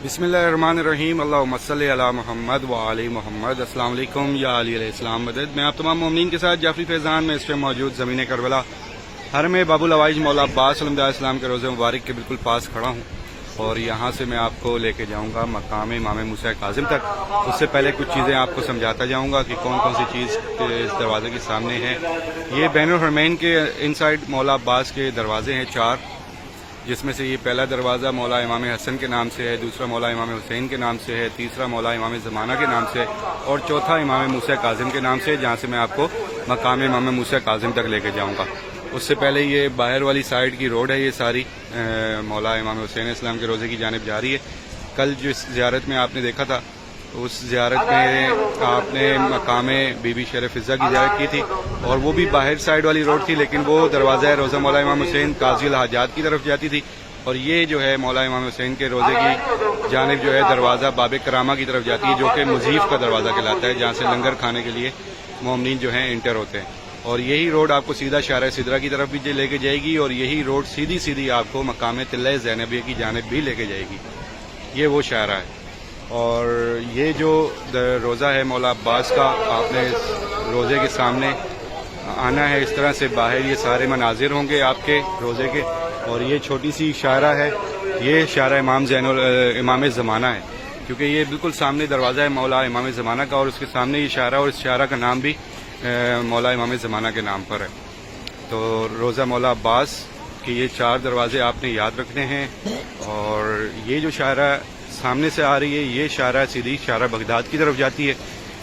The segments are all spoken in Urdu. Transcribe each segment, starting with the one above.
بسم اللہ الرحمن الرحیم، اللہم صلی علی محمد و علی محمد۔ السلام علیکم یا علی علیہ السلام مدد۔ میں آپ تمام مومنین کے ساتھ جعفری فیضان میں اس وقت موجود زمین کربلا حرم باب العوائج مولا عباس علیہ السلام کے روزہ مبارک کے بالکل پاس کھڑا ہوں، اور یہاں سے میں آپ کو لے کے جاؤں گا مقام امام موسیٰ کاظم تک۔ اس سے پہلے کچھ چیزیں آپ کو سمجھاتا جاؤں گا کہ کون کون سی چیز اس دروازے کے سامنے ہے۔ یہ بین الحرمین کے ان سائڈ مولا عباس کے دروازے ہیں 4، جس میں سے یہ پہلا دروازہ مولا امام حسن کے نام سے ہے، دوسرا مولا امام حسین کے نام سے ہے، تیسرا مولا امام زمانہ کے نام سے ہے، اور چوتھا امام موسیٰ کاظم کے نام سے ہے، جہاں سے میں آپ کو مقام امام موسیٰ کاظم تک لے کے جاؤں گا۔ اس سے پہلے یہ باہر والی سائڈ کی روڈ ہے، یہ ساری مولا امام حسین اسلام کے روزے کی جانب جاری ہے۔ کل جس زیارت میں آپ نے دیکھا تھا، اس زیارت میں آپ نے مقام بی بی شیر فضہ کی زیارت کی تھی، اور وہ بھی باہر سائڈ والی روڈ تھی، لیکن وہ دروازہ روزہ مولا امام حسین قاضی الحاجات کی طرف جاتی تھی، اور یہ جو ہے مولا امام حسین کے روزے کی جانب جو ہے دروازہ باب کرامہ کی طرف جاتی ہے، جو کہ مضیف کا دروازہ کہلاتا ہے، جہاں سے لنگر کھانے کے لیے مومنین جو ہیں انٹر ہوتے ہیں۔ اور یہی روڈ آپ کو سیدھا شارع سدرہ کی طرف بھی لے کے جائے گی، اور یہی روڈ سیدھی آپ کو مقام طلعہ زینبیہ کی جانب بھی لے کے جائے گی۔ یہ وہ شارع ہے، اور یہ جو روزہ ہے مولا عباس کا، آپ نے اس روزے کے سامنے آنا ہے۔ اس طرح سے باہر یہ سارے مناظر ہوں گے آپ کے روزے کے، اور یہ چھوٹی سی شارع ہے، یہ شارع امام زمانہ ہے، کیونکہ یہ بالکل سامنے دروازہ ہے مولا امام زمانہ کا، اور اس کے سامنے یہ شارع، اور اس شارع کا نام بھی مولا امام زمانہ کے نام پر ہے۔ تو روزہ مولا عباس کے یہ 4 دروازے آپ نے یاد رکھنے ہیں، اور یہ جو شارع سامنے سے آ رہی ہے، یہ شارع سیدھی شارع بغداد کی طرف جاتی ہے۔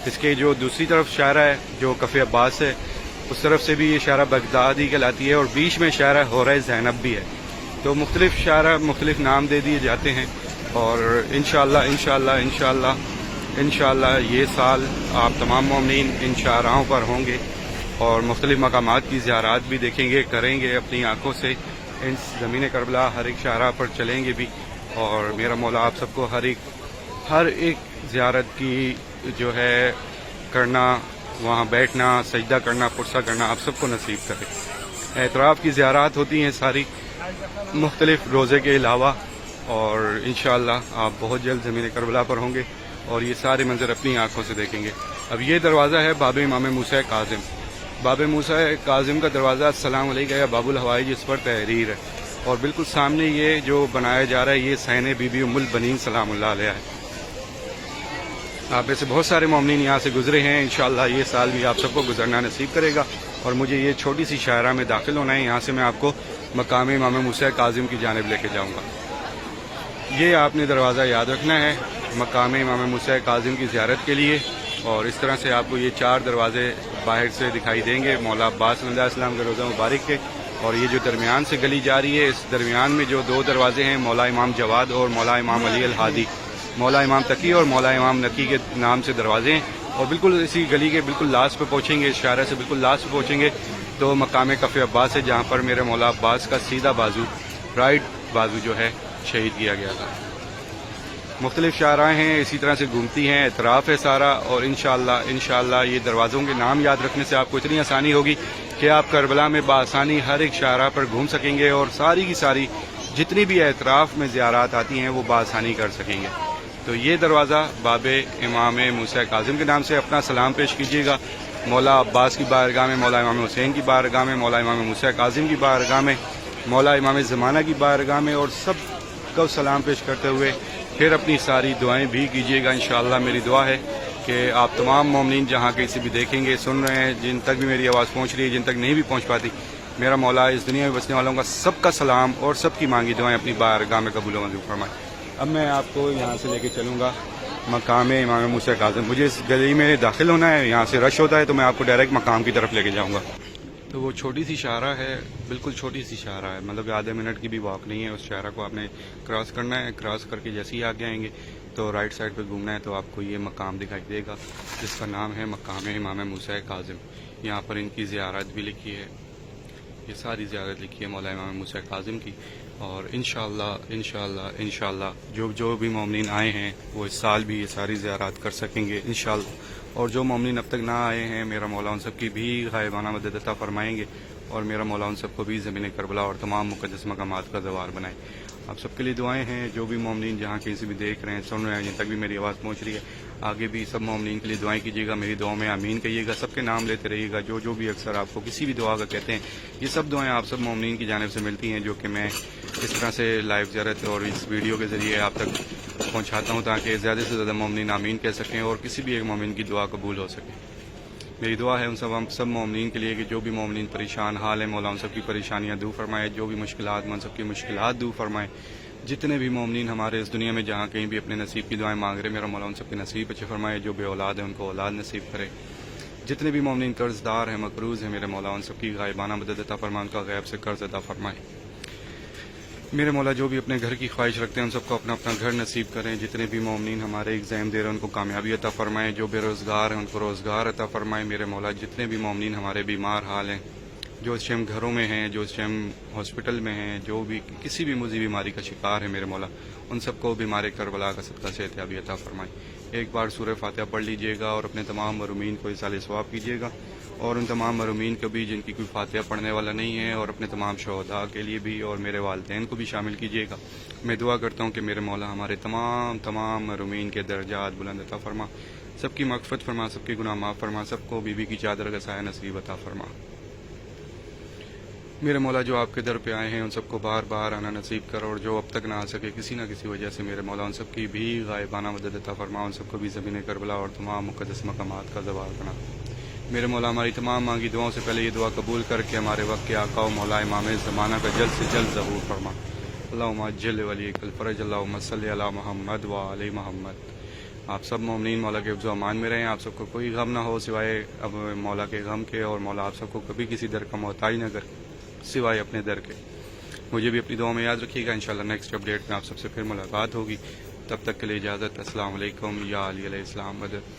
اس کے جو دوسری طرف شارع ہے جو کف عباس ہے، اس طرف سے بھی یہ شارع بغداد ہی کہلاتی ہے، اور بیچ میں شارع حورہ زینب بھی ہے۔ تو مختلف شارع مختلف نام دے دیے جاتے ہیں، اور انشاءاللہ یہ سال آپ تمام مومنین ان شاہراہوں پر ہوں گے، اور مختلف مقامات کی زیارات بھی دیکھیں گے، کریں گے اپنی آنکھوں سے، ان زمین کربلا ہر ایک شاہراہ پر چلیں گے بھی، اور میرا مولا آپ سب کو ہر ایک زیارت کی جو ہے کرنا، وہاں بیٹھنا، سجدہ کرنا، پرسہ کرنا آپ سب کو نصیب کرے۔ اعتراف کی زیارات ہوتی ہیں ساری مختلف روزے کے علاوہ، اور انشاءاللہ آپ بہت جلد زمین کربلا پر ہوں گے، اور یہ سارے منظر اپنی آنکھوں سے دیکھیں گے۔ اب یہ دروازہ ہے باب امام موسیٰ کاظم۔ باب موسیٰ کاظم کا دروازہ السلام علیکم یا باب الحوائج، اس پر تحریر ہے، اور بالکل سامنے یہ جو بنایا جا رہا ہے، یہ سین بی بی ام البنین سلام اللہ علیہ ہے۔ آپ میں سے بہت سارے مومنین یہاں سے گزرے ہیں، انشاءاللہ یہ سال بھی آپ سب کو گزرنا نصیب کرے گا، اور مجھے یہ چھوٹی سی شاہراہ میں داخل ہونا ہے، یہاں سے میں آپ کو مقام امام موسیٰ کاظم کی جانب لے کے جاؤں گا۔ یہ آپ نے دروازہ یاد رکھنا ہے مقام امام موسیٰ کاظم کی زیارت کے لیے، اور اس طرح سے آپ کو یہ 4 دروازے باہر سے دکھائی دیں گے مولا عباس علیہ السلام کے روزہ مبارک کے۔ اور یہ جو درمیان سے گلی جا رہی ہے، اس درمیان میں جو 2 دروازے ہیں مولا امام جواد اور مولا امام علی الہادی، مولا امام تقی اور مولا امام نقی کے نام سے دروازے ہیں، اور بالکل اسی گلی کے بالکل لاسٹ پہ پہنچیں گے، اس شارع سے بالکل لاسٹ پہ پہنچیں گے تو مقام کف عباس ہے، جہاں پر میرے مولا عباس کا سیدھا بازو، رائٹ بازو جو ہے شہید کیا گیا تھا۔ مختلف شاہراہیں ہیں، اسی طرح سے گھومتی ہیں، اعتراف ہے سارا، اور انشاءاللہ یہ دروازوں کے نام یاد رکھنے سے آپ کو اتنی آسانی ہوگی کہ آپ کربلا میں بآسانی ہر ایک شاہراہ پر گھوم سکیں گے، اور ساری کی ساری جتنی بھی اعتراف میں زیارات آتی ہیں وہ بآسانی کر سکیں گے۔ تو یہ دروازہ باب امام موسیٰ کاظم کے نام سے اپنا سلام پیش کیجیے گا مولا عباس کی بارگاہ میں، مولا امام حسین کی بارگاہ میں، مولا امام موسیٰ کاظم کی بارگاہ میں، مولا امام زمانہ کی بارگاہ میں، اور سب کو سلام پیش کرتے ہوئے پھر اپنی ساری دعائیں بھی کیجیے گا۔ انشاءاللہ میری دعا ہے کہ آپ تمام مومنین جہاں کہیں بھی دیکھیں گے، سن رہے ہیں، جن تک بھی میری آواز پہنچ رہی ہے، جن تک نہیں بھی پہنچ پاتی، میرا مولا اس دنیا میں بسنے والوں کا سب کا سلام اور سب کی مانگی دعائیں اپنی بارگاہ میں قبول و منظور فرمائے۔ اب میں آپ کو یہاں سے لے کے چلوں گا مقام امام موسیٰ کاظم۔ مجھے اس گلی میں داخل ہونا ہے، یہاں سے رش ہوتا ہے، تو میں آپ کو ڈائریکٹ مقام کی طرف لے کے جاؤں گا۔ تو وہ چھوٹی سی شاہراہ ہے، بالکل چھوٹی سی شاہراہ ہے، مطلب کہ آدھے منٹ کی بھی واک نہیں ہے، اس شاہراہ کو آپ نے کراس کرنا ہے، کراس کر کے جیسے ہی آگے آئیں گے تو رائٹ سائڈ پہ گھومنا ہے، تو آپ کو یہ مقام دکھائی دے گا جس کا نام ہے مقام امام موسیٰ کاظم۔ یہاں پر ان کی زیارت بھی لکھی ہے، یہ ساری زیارت لکھی ہے مولا امام موسیٰ کاظم کی، اور انشاءاللہ جو بھی مومنین آئے ہیں وہ اس سال بھی یہ ساری زیارات کر سکیں گے انشاءاللہ، اور جو مومنین اب تک نہ آئے ہیں میرا مولا ان سب کی بھی غائبانہ مدد عطا فرمائیں گے، اور میرا مولا ان سب کو بھی زمین کربلا اور تمام مقدس مقامات کا زوار بنائے۔ آپ سب کے لیے دعائیں ہیں. جو بھی مومنین جہاں کہیں سے بھی دیکھ رہے ہیں, سن رہے ہیں, جن تک بھی میری آواز پہنچ رہی ہے, آگے بھی سب مومنین کے لیے دعائیں کیجیے گا. میری دعاؤں میں آمین کہیے گا. سب کے نام لیتے رہیے گا. جو بھی اکثر آپ کو کسی بھی دعا کا کہتے ہیں, یہ سب دعائیں آپ سب مومنین کی جانب سے ملتی ہیں, جو کہ میں اس طرح سے لائیو زیارت اور اس ویڈیو کے ذریعے آپ تک پہنچاتا ہوں, تاکہ زیادہ سے زیادہ مومنین آمین کہہ سکیں اور کسی بھی ایک مومن کی دعا قبول ہو سکے. میری دعا ہے ان سب مومنین کے لیے کہ جو بھی مومنین پریشان حال ہے, مولا ان سب کی پریشانیاں دور فرمائے. جو بھی مشکلات میں ان سب کی مشکلات دور فرمائے. جتنے بھی مومنین ہمارے اس دنیا میں جہاں کہیں بھی اپنے نصیب کی دعائیں مانگ رہے, میرا مولا ان سب کے نصیب اچھے فرمائے. جو بے اولاد ہیں ان کو اولاد نصیب کرے. جتنے بھی مومنین قرض دار ہیں, مقروض ہیں, میرے مولا ان سب کی غائبانہ مدد عطا فرمائے. ان کا غیب سے قرض ادا فرمائے. میرے مولا جو بھی اپنے گھر کی خواہش رکھتے ہیں ان سب کو اپنا اپنا گھر نصیب کریں. جتنے بھی مومنین ہمارے ایگزام دے رہے ہیں ان کو کامیابی عطا فرمائیں. جو بے روزگار ہیں ان کو روزگار عطا فرمائیں. میرے مولا جتنے بھی مومنین ہمارے بیمار حال ہیں, جو اس ٹائم گھروں میں ہیں, جو اس ٹائم ہاسپٹل میں ہیں, جو بھی کسی بھی مزی بیماری کا شکار ہے, میرے مولا ان سب کو بیمار کربلا کا صدقہ صحتیابی عطا فرمائیں. ایک بار سورہ فاتحہ پڑھ لیجئے گا اور اپنے تمام مرحومین کو اصال ثواب کیجیے گا. اور ان تمام مرحومین کو بھی جن کی کوئی فاتحہ پڑھنے والا نہیں ہے, اور اپنے تمام شہداء کے لیے بھی اور میرے والدین کو بھی شامل کیجیے گا. میں دعا کرتا ہوں کہ میرے مولا ہمارے تمام مرحومین کے درجات بلند عطا فرما. سب کی مغفرت فرما, سب کے گناہ معاف فرما, سب کو بی بی کی چادر کا سایہ نصیب عطا فرما. میرے مولا جو آپ کے در پہ آئے ہیں ان سب کو بار بار آنا نصیب کر, اور جو اب تک نہ آ سکے کسی نہ کسی وجہ سے, میرے مولا ان سب کی بھی غائبانہ مدد عطا فرما. ان سب کو بھی زمین کربلا اور تمام مقدس مقامات کا زوال بنا. میرے مولا ہماری تمام مانگی دعاؤں سے پہلے یہ دعا قبول کر کے ہمارے وقت کے آقا و مولا امام زمانہ کا جلد سے جلد ظہور فرما. اللہم عجل ولی الفرج. اللہم صلی علی محمد و علی محمد. آپ سب مومنین مولا کے حفظ و امان میں رہیں. آپ سب کو کوئی غم نہ ہو سوائے اب مولا کے غم کے, اور مولا آپ سب کو کبھی کسی در کا محتاج نہ کرے سوائے اپنے در کے. مجھے بھی اپنی دعاؤں میں یاد رکھیے گا. انشاءاللہ نیکسٹ اپڈیٹ میں آپ سب سے پھر ملاقات ہوگی. تب تک کے لیے اجازت. السلام علیکم. یا علی علیہ السلام مدد.